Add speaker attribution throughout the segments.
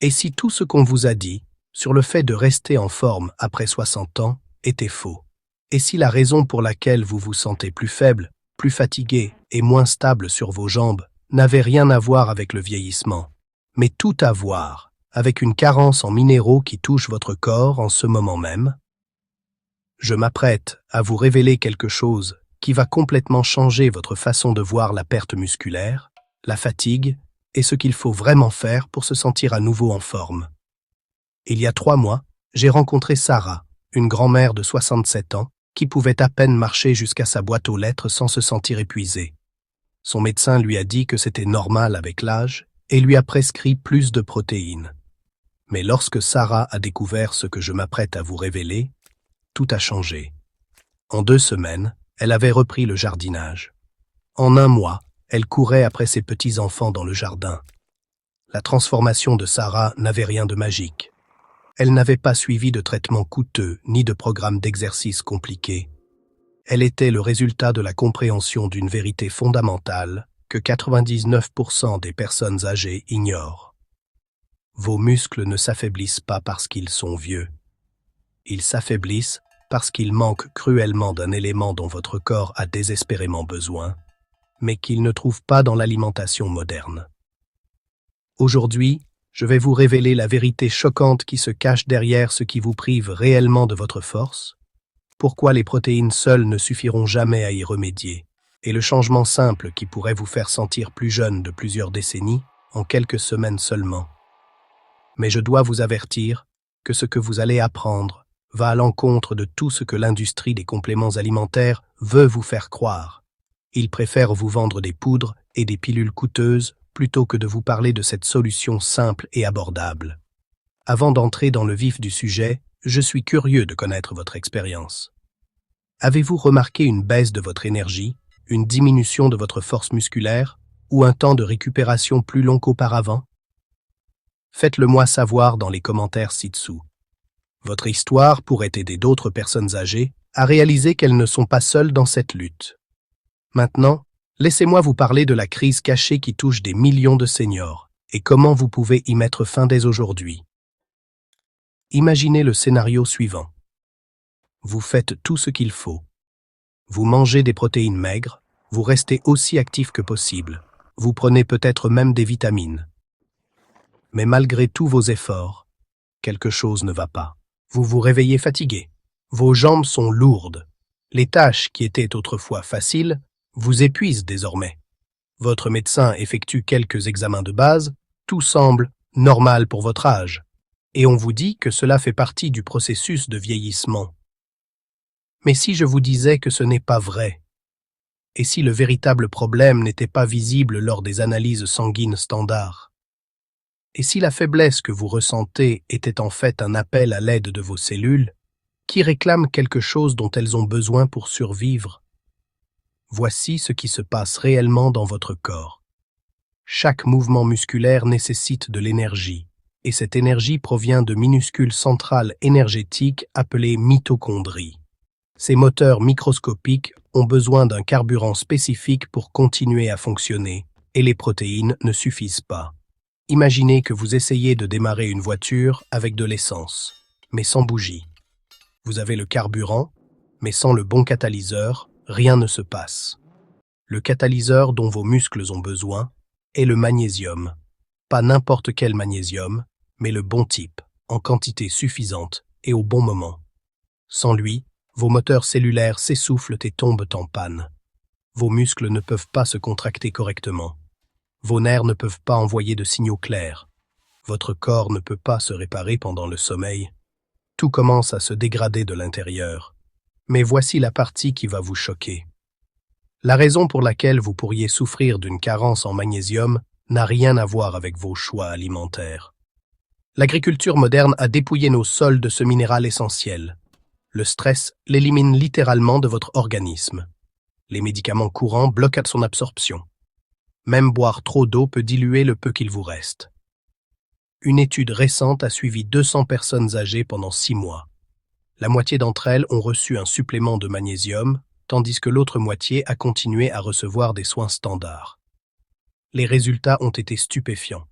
Speaker 1: Et si tout ce qu'on vous a dit sur le fait de rester en forme après 60 ans était faux? Et si la raison pour laquelle vous vous sentez plus faible, plus fatigué et moins stable sur vos jambes n'avait rien à voir avec le vieillissement, mais tout à voir avec une carence en minéraux qui touche votre corps en ce moment même? Je m'apprête à vous révéler quelque chose qui va complètement changer votre façon de voir la perte musculaire, la fatigue et ce qu'il faut vraiment faire pour se sentir à nouveau en forme. Il y a 3 mois, j'ai rencontré Sarah, une grand-mère de 67 ans, qui pouvait à peine marcher jusqu'à sa boîte aux lettres sans se sentir épuisée. Son médecin lui a dit que c'était normal avec l'âge et lui a prescrit plus de protéines. Mais lorsque Sarah a découvert ce que je m'apprête à vous révéler, tout a changé. En 2 semaines, elle avait repris le jardinage. En 1 mois, elle courait après ses petits-enfants dans le jardin. La transformation de Sarah n'avait rien de magique. Elle n'avait pas suivi de traitement coûteux ni de programme d'exercice compliqué. Elle était le résultat de la compréhension d'une vérité fondamentale que 99% des personnes âgées ignorent. Vos muscles ne s'affaiblissent pas parce qu'ils sont vieux. Ils s'affaiblissent parce qu'ils manquent cruellement d'un élément dont votre corps a désespérément besoin, mais qu'il ne trouve pas dans l'alimentation moderne. Aujourd'hui, je vais vous révéler la vérité choquante qui se cache derrière ce qui vous prive réellement de votre force, pourquoi les protéines seules ne suffiront jamais à y remédier, et le changement simple qui pourrait vous faire sentir plus jeune de plusieurs décennies en quelques semaines seulement. Mais je dois vous avertir que ce que vous allez apprendre va à l'encontre de tout ce que l'industrie des compléments alimentaires veut vous faire croire. Ils préfèrent vous vendre des poudres et des pilules coûteuses plutôt que de vous parler de cette solution simple et abordable. Avant d'entrer dans le vif du sujet, je suis curieux de connaître votre expérience. Avez-vous remarqué une baisse de votre énergie, une diminution de votre force musculaire ou un temps de récupération plus long qu'auparavant? Faites-le moi savoir dans les commentaires ci-dessous. Votre histoire pourrait aider d'autres personnes âgées à réaliser qu'elles ne sont pas seules dans cette lutte. Maintenant, laissez-moi vous parler de la crise cachée qui touche des millions de seniors et comment vous pouvez y mettre fin dès aujourd'hui. Imaginez le scénario suivant. Vous faites tout ce qu'il faut. Vous mangez des protéines maigres, vous restez aussi actif que possible. Vous prenez peut-être même des vitamines. Mais malgré tous vos efforts, quelque chose ne va pas. Vous vous réveillez fatigué. Vos jambes sont lourdes. Les tâches qui étaient autrefois faciles vous épuisent désormais. Votre médecin effectue quelques examens de base, tout semble normal pour votre âge, et on vous dit que cela fait partie du processus de vieillissement. Mais si je vous disais que ce n'est pas vrai, et si le véritable problème n'était pas visible lors des analyses sanguines standards, et si la faiblesse que vous ressentez était en fait un appel à l'aide de vos cellules, qui réclament quelque chose dont elles ont besoin pour survivre, voici ce qui se passe réellement dans votre corps. Chaque mouvement musculaire nécessite de l'énergie, et cette énergie provient de minuscules centrales énergétiques appelées mitochondries. Ces moteurs microscopiques ont besoin d'un carburant spécifique pour continuer à fonctionner, et les protéines ne suffisent pas. Imaginez que vous essayez de démarrer une voiture avec de l'essence, mais sans bougie. Vous avez le carburant, mais sans le bon catalyseur, rien ne se passe. Le catalyseur dont vos muscles ont besoin est le magnésium. Pas n'importe quel magnésium, mais le bon type, en quantité suffisante et au bon moment. Sans lui, vos moteurs cellulaires s'essoufflent et tombent en panne. Vos muscles ne peuvent pas se contracter correctement. Vos nerfs ne peuvent pas envoyer de signaux clairs. Votre corps ne peut pas se réparer pendant le sommeil. Tout commence à se dégrader de l'intérieur. Mais voici la partie qui va vous choquer. La raison pour laquelle vous pourriez souffrir d'une carence en magnésium n'a rien à voir avec vos choix alimentaires. L'agriculture moderne a dépouillé nos sols de ce minéral essentiel. Le stress l'élimine littéralement de votre organisme. Les médicaments courants bloquent son absorption. Même boire trop d'eau peut diluer le peu qu'il vous reste. Une étude récente a suivi 200 personnes âgées pendant 6 mois. La moitié d'entre elles ont reçu un supplément de magnésium, tandis que l'autre moitié a continué à recevoir des soins standards. Les résultats ont été stupéfiants.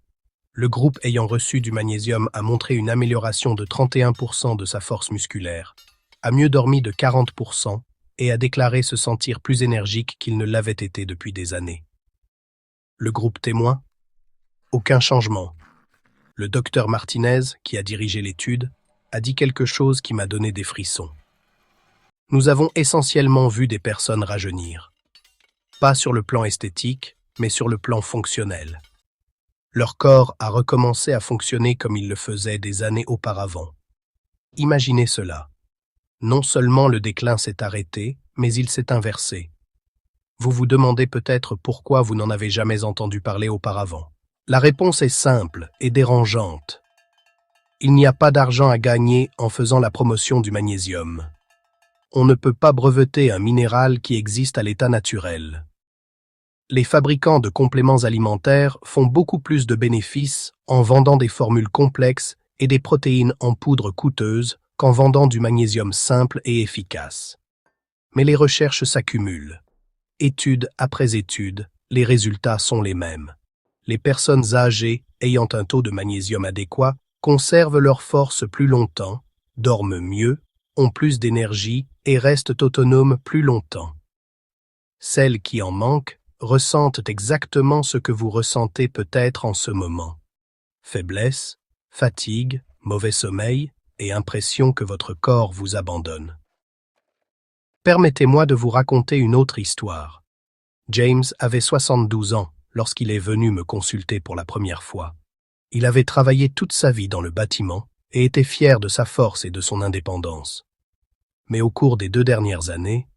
Speaker 1: Le groupe ayant reçu du magnésium a montré une amélioration de 31% de sa force musculaire, a mieux dormi de 40% et a déclaré se sentir plus énergique qu'il ne l'avait été depuis des années. Le groupe témoin? Aucun changement. Le docteur Martinez, qui a dirigé l'étude, a dit quelque chose qui m'a donné des frissons. Nous avons essentiellement vu des personnes rajeunir. Pas sur le plan esthétique, mais sur le plan fonctionnel. Leur corps a recommencé à fonctionner comme il le faisait des années auparavant. Imaginez cela. Non seulement le déclin s'est arrêté, mais il s'est inversé. Vous vous demandez peut-être pourquoi vous n'en avez jamais entendu parler auparavant. La réponse est simple et dérangeante. Il n'y a pas d'argent à gagner en faisant la promotion du magnésium. On ne peut pas breveter un minéral qui existe à l'état naturel. Les fabricants de compléments alimentaires font beaucoup plus de bénéfices en vendant des formules complexes et des protéines en poudre coûteuses qu'en vendant du magnésium simple et efficace. Mais les recherches s'accumulent. Étude après étude, les résultats sont les mêmes. Les personnes âgées ayant un taux de magnésium adéquat conservent leur force plus longtemps, dorment mieux, ont plus d'énergie et restent autonomes plus longtemps. Celles qui en manquent ressentent exactement ce que vous ressentez peut-être en ce moment. Faiblesse, fatigue, mauvais sommeil et impression que votre corps vous abandonne. Permettez-moi de vous raconter une autre histoire. James avait 72 ans lorsqu'il est venu me consulter pour la première fois. Il avait travaillé toute sa vie dans le bâtiment et était fier de sa force et de son indépendance. Mais au cours des 2 dernières années,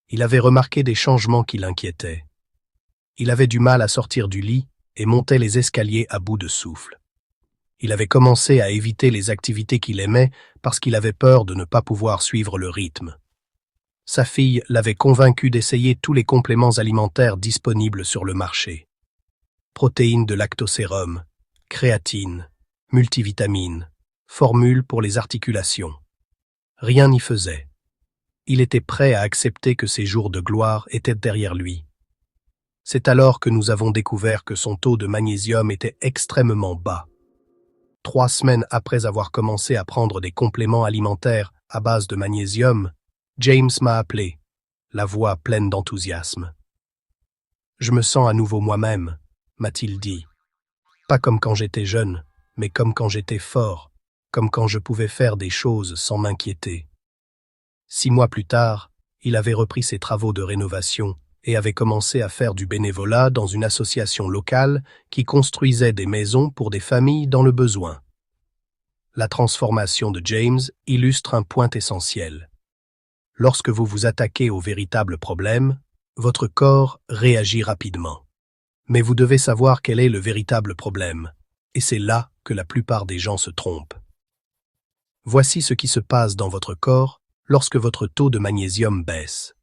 Speaker 1: il avait remarqué des changements qui l'inquiétaient. Il avait du mal à sortir du lit et montait les escaliers à bout de souffle. Il avait commencé à éviter les activités qu'il aimait parce qu'il avait peur de ne pas pouvoir suivre le rythme. Sa fille l'avait convaincu d'essayer tous les compléments alimentaires disponibles sur le marché. Protéines de lactosérum, créatine, multivitamines, formules pour les articulations. Rien n'y faisait. Il était prêt à accepter que ses jours de gloire étaient derrière lui. C'est alors que nous avons découvert que son taux de magnésium était extrêmement bas. 3 semaines après avoir commencé à prendre des compléments alimentaires à base de magnésium, James m'a appelé, la voix pleine d'enthousiasme. « Je me sens à nouveau moi-même », m'a-t-il dit. Pas comme quand j'étais jeune, mais comme quand j'étais fort, comme quand je pouvais faire des choses sans m'inquiéter. 6 mois plus tard, il avait repris ses travaux de rénovation et avait commencé à faire du bénévolat dans une association locale qui construisait des maisons pour des familles dans le besoin. La transformation de James illustre un point essentiel. Lorsque vous vous attaquez au véritable problème, votre corps réagit rapidement. Mais vous devez savoir quel est le véritable problème, et c'est là que la plupart des gens se trompent. Voici ce qui se passe dans votre corps lorsque votre taux de magnésium baisse.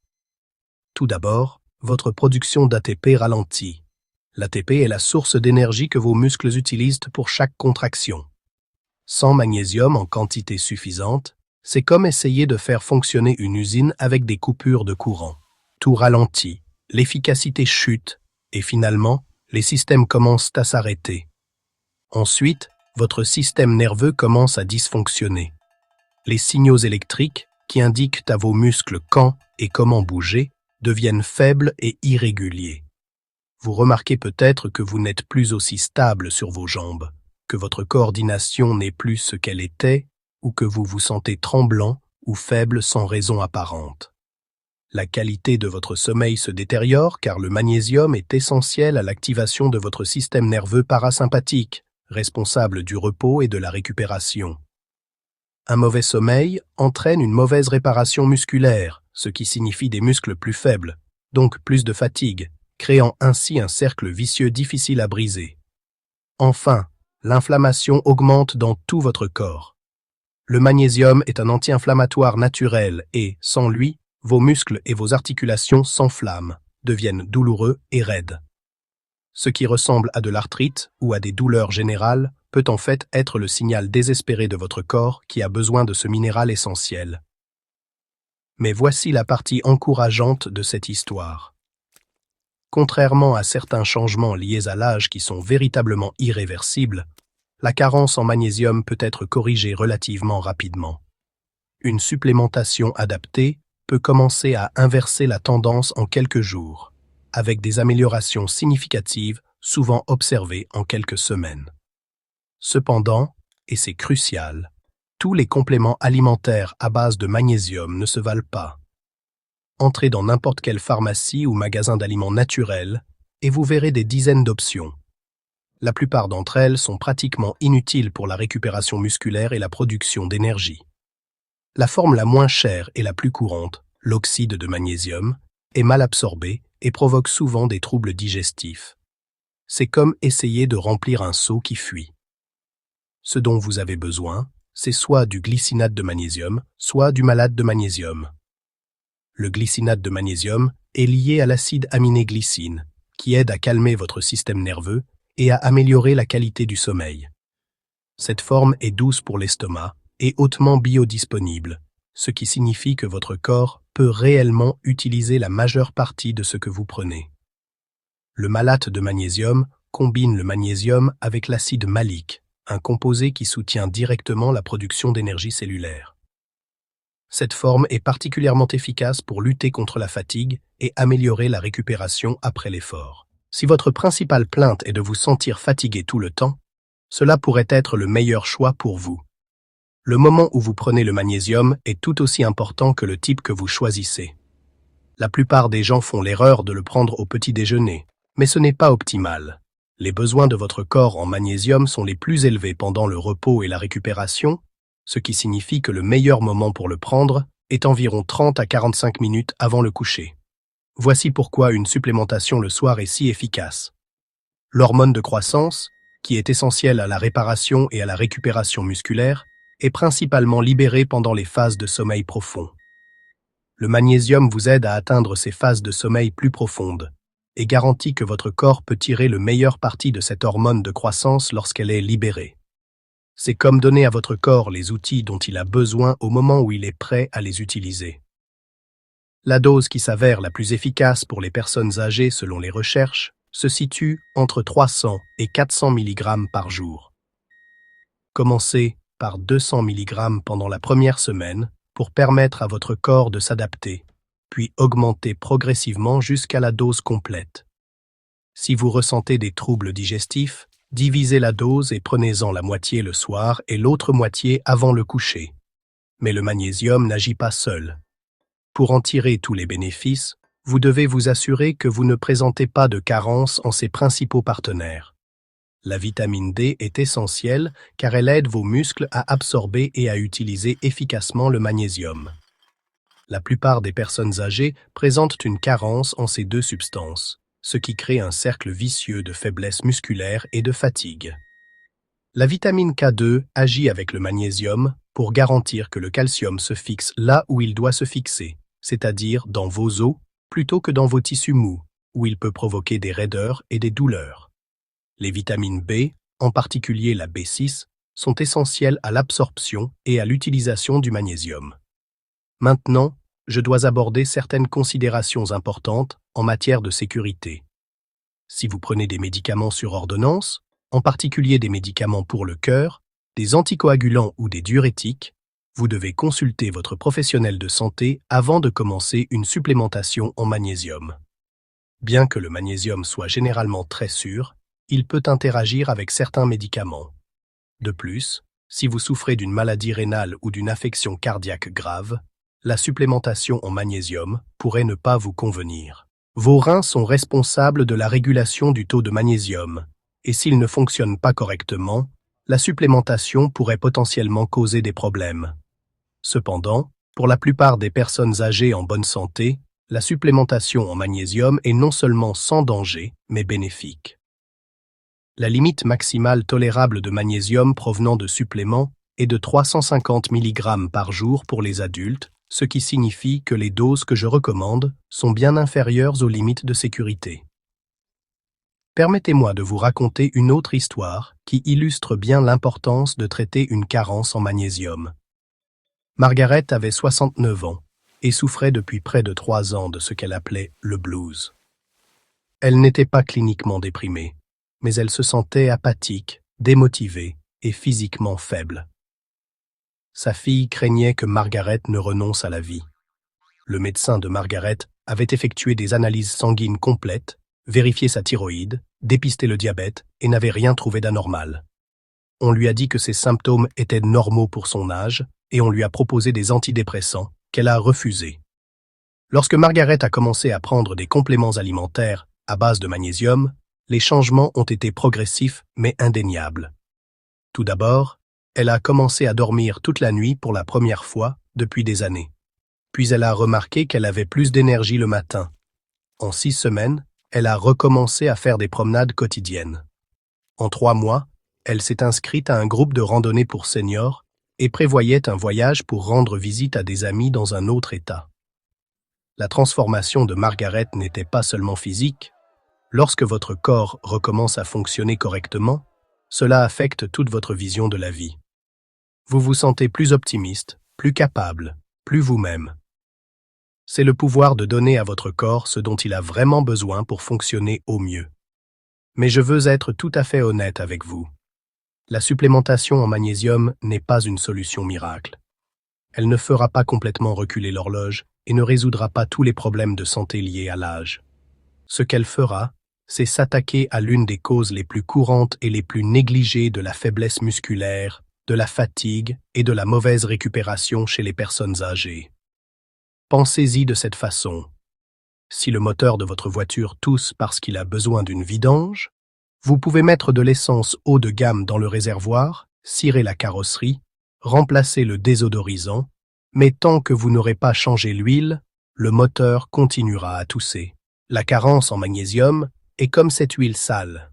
Speaker 1: Tout d'abord, votre production d'ATP ralentit. L'ATP est la source d'énergie que vos muscles utilisent pour chaque contraction. Sans magnésium en quantité suffisante, c'est comme essayer de faire fonctionner une usine avec des coupures de courant. Tout ralentit, l'efficacité chute, et finalement, les systèmes commencent à s'arrêter. Ensuite, votre système nerveux commence à dysfonctionner. Les signaux électriques, qui indiquent à vos muscles quand et comment bouger, deviennent faibles et irréguliers. Vous remarquez peut-être que vous n'êtes plus aussi stable sur vos jambes, que votre coordination n'est plus ce qu'elle était, ou que vous vous sentez tremblant ou faible sans raison apparente. La qualité de votre sommeil se détériore car le magnésium est essentiel à l'activation de votre système nerveux parasympathique, responsable du repos et de la récupération. Un mauvais sommeil entraîne une mauvaise réparation musculaire, ce qui signifie des muscles plus faibles, donc plus de fatigue, créant ainsi un cercle vicieux difficile à briser. Enfin, l'inflammation augmente dans tout votre corps. Le magnésium est un anti-inflammatoire naturel et, sans lui, vos muscles et vos articulations s'enflamment, deviennent douloureux et raides. Ce qui ressemble à de l'arthrite ou à des douleurs générales peut en fait être le signal désespéré de votre corps qui a besoin de ce minéral essentiel. Mais voici la partie encourageante de cette histoire. Contrairement à certains changements liés à l'âge qui sont véritablement irréversibles, la carence en magnésium peut être corrigée relativement rapidement. Une supplémentation adaptée peut commencer à inverser la tendance en quelques jours, avec des améliorations significatives souvent observées en quelques semaines. Cependant, et c'est crucial, tous les compléments alimentaires à base de magnésium ne se valent pas. Entrez dans n'importe quelle pharmacie ou magasin d'aliments naturels et vous verrez des dizaines d'options. La plupart d'entre elles sont pratiquement inutiles pour la récupération musculaire et la production d'énergie. La forme la moins chère et la plus courante, l'oxyde de magnésium, est mal absorbée et provoque souvent des troubles digestifs. C'est comme essayer de remplir un seau qui fuit. Ce dont vous avez besoin, c'est soit du glycinate de magnésium, soit du malate de magnésium. Le glycinate de magnésium est lié à l'acide aminé glycine, qui aide à calmer votre système nerveux et à améliorer la qualité du sommeil. Cette forme est douce pour l'estomac et hautement biodisponible, ce qui signifie que votre corps peut réellement utiliser la majeure partie de ce que vous prenez. Le malate de magnésium combine le magnésium avec l'acide malique, un composé qui soutient directement la production d'énergie cellulaire. Cette forme est particulièrement efficace pour lutter contre la fatigue et améliorer la récupération après l'effort. Si votre principale plainte est de vous sentir fatigué tout le temps, cela pourrait être le meilleur choix pour vous. Le moment où vous prenez le magnésium est tout aussi important que le type que vous choisissez. La plupart des gens font l'erreur de le prendre au petit déjeuner, mais ce n'est pas optimal. Les besoins de votre corps en magnésium sont les plus élevés pendant le repos et la récupération, ce qui signifie que le meilleur moment pour le prendre est environ 30 à 45 minutes avant le coucher. Voici pourquoi une supplémentation le soir est si efficace. L'hormone de croissance, qui est essentielle à la réparation et à la récupération musculaire, est principalement libérée pendant les phases de sommeil profond. Le magnésium vous aide à atteindre ces phases de sommeil plus profondes et garantit que votre corps peut tirer le meilleur parti de cette hormone de croissance lorsqu'elle est libérée. C'est comme donner à votre corps les outils dont il a besoin au moment où il est prêt à les utiliser. La dose qui s'avère la plus efficace pour les personnes âgées selon les recherches se situe entre 300 et 400 mg par jour. Commencez par 200 mg pendant la première semaine pour permettre à votre corps de s'adapter, puis augmentez progressivement jusqu'à la dose complète. Si vous ressentez des troubles digestifs, divisez la dose et prenez-en la moitié le soir et l'autre moitié avant le coucher. Mais le magnésium n'agit pas seul. Pour en tirer tous les bénéfices, vous devez vous assurer que vous ne présentez pas de carence en ses principaux partenaires. La vitamine D est essentielle car elle aide vos muscles à absorber et à utiliser efficacement le magnésium. La plupart des personnes âgées présentent une carence en ces deux substances, ce qui crée un cercle vicieux de faiblesse musculaire et de fatigue. La vitamine K2 agit avec le magnésium pour garantir que le calcium se fixe là où il doit se fixer, c'est-à-dire dans vos os, plutôt que dans vos tissus mous, où il peut provoquer des raideurs et des douleurs. Les vitamines B, en particulier la B6, sont essentielles à l'absorption et à l'utilisation du magnésium. Maintenant, je dois aborder certaines considérations importantes en matière de sécurité. Si vous prenez des médicaments sur ordonnance, en particulier des médicaments pour le cœur, des anticoagulants ou des diurétiques, vous devez consulter votre professionnel de santé avant de commencer une supplémentation en magnésium. Bien que le magnésium soit généralement très sûr, il peut interagir avec certains médicaments. De plus, si vous souffrez d'une maladie rénale ou d'une affection cardiaque grave, la supplémentation en magnésium pourrait ne pas vous convenir. Vos reins sont responsables de la régulation du taux de magnésium, et s'ils ne fonctionnent pas correctement, la supplémentation pourrait potentiellement causer des problèmes. Cependant, pour la plupart des personnes âgées en bonne santé, la supplémentation en magnésium est non seulement sans danger, mais bénéfique. La limite maximale tolérable de magnésium provenant de suppléments est de 350 mg par jour pour les adultes, ce qui signifie que les doses que je recommande sont bien inférieures aux limites de sécurité. Permettez-moi de vous raconter une autre histoire qui illustre bien l'importance de traiter une carence en magnésium. Margaret avait 69 ans et souffrait depuis près de 3 ans de ce qu'elle appelait le blues. Elle n'était pas cliniquement déprimée, mais elle se sentait apathique, démotivée et physiquement faible. Sa fille craignait que Margaret ne renonce à la vie. Le médecin de Margaret avait effectué des analyses sanguines complètes, vérifié sa thyroïde, dépisté le diabète et n'avait rien trouvé d'anormal. On lui a dit que ses symptômes étaient normaux pour son âge et on lui a proposé des antidépressants qu'elle a refusés. Lorsque Margaret a commencé à prendre des compléments alimentaires à base de magnésium, les changements ont été progressifs mais indéniables. Tout d'abord, elle a commencé à dormir toute la nuit pour la première fois depuis des années. Puis elle a remarqué qu'elle avait plus d'énergie le matin. En 6 semaines, elle a recommencé à faire des promenades quotidiennes. En 3 mois, elle s'est inscrite à un groupe de randonnée pour seniors et prévoyait un voyage pour rendre visite à des amis dans un autre État. La transformation de Margaret n'était pas seulement physique. Lorsque votre corps recommence à fonctionner correctement, cela affecte toute votre vision de la vie. Vous vous sentez plus optimiste, plus capable, plus vous-même. C'est le pouvoir de donner à votre corps ce dont il a vraiment besoin pour fonctionner au mieux. Mais je veux être tout à fait honnête avec vous. La supplémentation en magnésium n'est pas une solution miracle. Elle ne fera pas complètement reculer l'horloge et ne résoudra pas tous les problèmes de santé liés à l'âge. Ce qu'elle fera, c'est s'attaquer à l'une des causes les plus courantes et les plus négligées de la faiblesse musculaire, de la fatigue et de la mauvaise récupération chez les personnes âgées. Pensez-y de cette façon. Si le moteur de votre voiture tousse parce qu'il a besoin d'une vidange, vous pouvez mettre de l'essence haut de gamme dans le réservoir, cirer la carrosserie, remplacer le désodorisant, mais tant que vous n'aurez pas changé l'huile, le moteur continuera à tousser. La carence en magnésium est comme cette huile sale.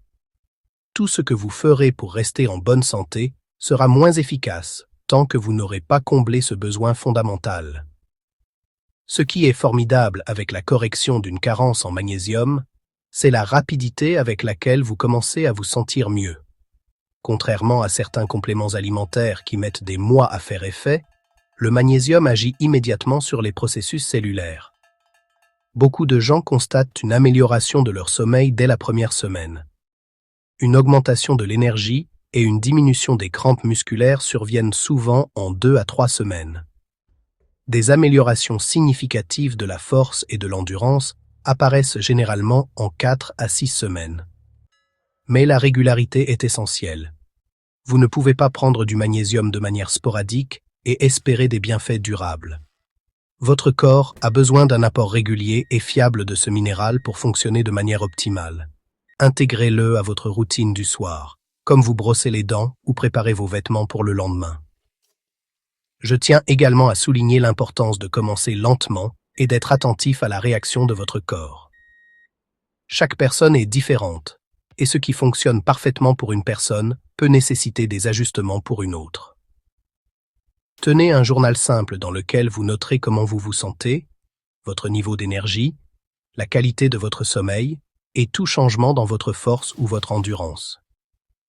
Speaker 1: Tout ce que vous ferez pour rester en bonne santé sera moins efficace tant que vous n'aurez pas comblé ce besoin fondamental. Ce qui est formidable avec la correction d'une carence en magnésium, c'est la rapidité avec laquelle vous commencez à vous sentir mieux. Contrairement à certains compléments alimentaires qui mettent des mois à faire effet, le magnésium agit immédiatement sur les processus cellulaires. Beaucoup de gens constatent une amélioration de leur sommeil dès la première semaine. Une augmentation de l'énergie et une diminution des crampes musculaires surviennent souvent en 2 à 3 semaines. Des améliorations significatives de la force et de l'endurance apparaissent généralement en 4 à 6 semaines. Mais la régularité est essentielle. Vous ne pouvez pas prendre du magnésium de manière sporadique et espérer des bienfaits durables. Votre corps a besoin d'un apport régulier et fiable de ce minéral pour fonctionner de manière optimale. Intégrez-le à votre routine du soir, comme vous brossez les dents ou préparez vos vêtements pour le lendemain. Je tiens également à souligner l'importance de commencer lentement et d'être attentif à la réaction de votre corps. Chaque personne est différente, et ce qui fonctionne parfaitement pour une personne peut nécessiter des ajustements pour une autre. Tenez un journal simple dans lequel vous noterez comment vous vous sentez, votre niveau d'énergie, la qualité de votre sommeil et tout changement dans votre force ou votre endurance.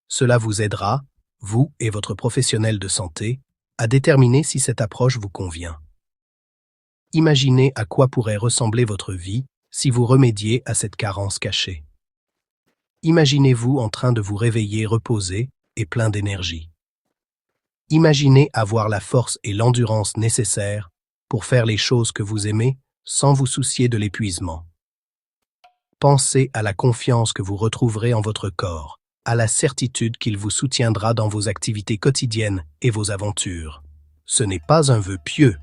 Speaker 1: Cela vous aidera, vous et votre professionnel de santé, à déterminer si cette approche vous convient. Imaginez à quoi pourrait ressembler votre vie si vous remédiez à cette carence cachée. Imaginez-vous en train de vous réveiller reposé et plein d'énergie. Imaginez avoir la force et l'endurance nécessaires pour faire les choses que vous aimez sans vous soucier de l'épuisement. Pensez à la confiance que vous retrouverez en votre corps, à la certitude qu'il vous soutiendra dans vos activités quotidiennes et vos aventures. Ce n'est pas un vœu pieux,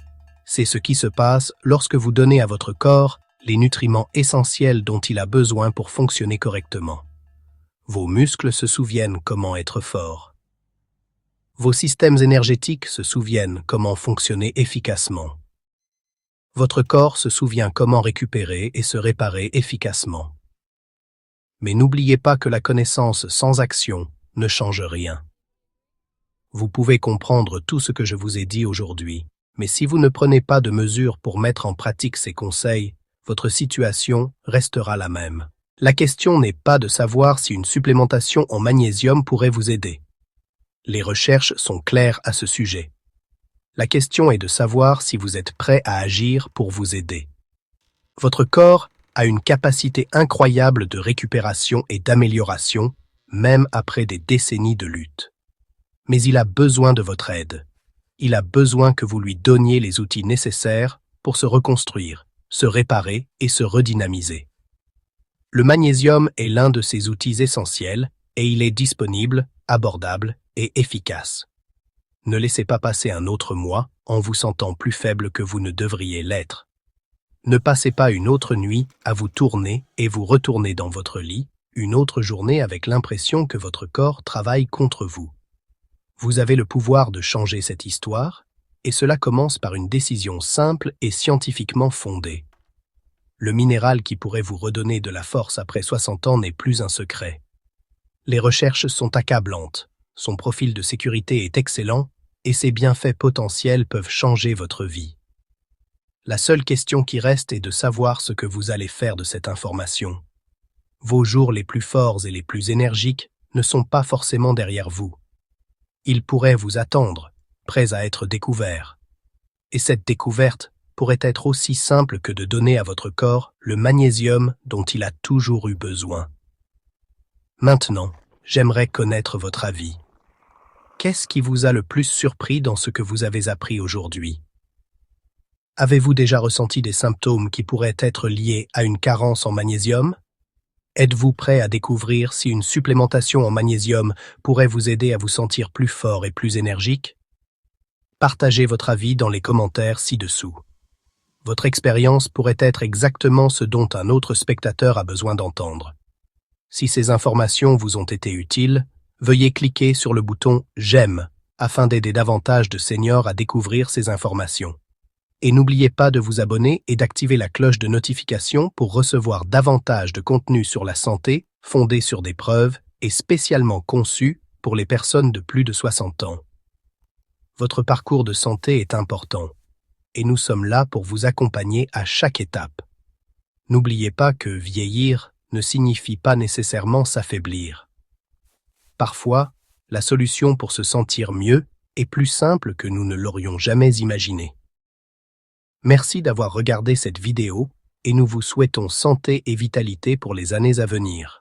Speaker 1: c'est ce qui se passe lorsque vous donnez à votre corps les nutriments essentiels dont il a besoin pour fonctionner correctement. Vos muscles se souviennent comment être forts. Vos systèmes énergétiques se souviennent comment fonctionner efficacement. Votre corps se souvient comment récupérer et se réparer efficacement. Mais n'oubliez pas que la connaissance sans action ne change rien. Vous pouvez comprendre tout ce que je vous ai dit aujourd'hui, mais si vous ne prenez pas de mesures pour mettre en pratique ces conseils, votre situation restera la même. La question n'est pas de savoir si une supplémentation en magnésium pourrait vous aider. Les recherches sont claires à ce sujet. La question est de savoir si vous êtes prêt à agir pour vous aider. Votre corps a une capacité incroyable de récupération et d'amélioration, même après des décennies de lutte. Mais il a besoin de votre aide. Il a besoin que vous lui donniez les outils nécessaires pour se reconstruire, se réparer et se redynamiser. Le magnésium est l'un de ces outils essentiels et il est disponible, abordable et efficace. Ne laissez pas passer un autre mois en vous sentant plus faible que vous ne devriez l'être. Ne passez pas une autre nuit à vous tourner et vous retourner dans votre lit, une autre journée avec l'impression que votre corps travaille contre vous. Vous avez le pouvoir de changer cette histoire, et cela commence par une décision simple et scientifiquement fondée. Le minéral qui pourrait vous redonner de la force après 60 ans n'est plus un secret. Les recherches sont accablantes, son profil de sécurité est excellent, et ses bienfaits potentiels peuvent changer votre vie. La seule question qui reste est de savoir ce que vous allez faire de cette information. Vos jours les plus forts et les plus énergiques ne sont pas forcément derrière vous. Ils pourraient vous attendre, prêts à être découverts. Et cette découverte pourrait être aussi simple que de donner à votre corps le magnésium dont il a toujours eu besoin. Maintenant, j'aimerais connaître votre avis. Qu'est-ce qui vous a le plus surpris dans ce que vous avez appris aujourd'hui? Avez-vous déjà ressenti des symptômes qui pourraient être liés à une carence en magnésium? Êtes-vous prêt à découvrir si une supplémentation en magnésium pourrait vous aider à vous sentir plus fort et plus énergique? Partagez votre avis dans les commentaires ci-dessous. Votre expérience pourrait être exactement ce dont un autre spectateur a besoin d'entendre. Si ces informations vous ont été utiles, veuillez cliquer sur le bouton « J'aime » afin d'aider davantage de seniors à découvrir ces informations. Et n'oubliez pas de vous abonner et d'activer la cloche de notification pour recevoir davantage de contenu sur la santé fondé sur des preuves et spécialement conçu pour les personnes de plus de 60 ans. Votre parcours de santé est important et nous sommes là pour vous accompagner à chaque étape. N'oubliez pas que vieillir ne signifie pas nécessairement s'affaiblir. Parfois, la solution pour se sentir mieux est plus simple que nous ne l'aurions jamais imaginé. Merci d'avoir regardé cette vidéo et nous vous souhaitons santé et vitalité pour les années à venir.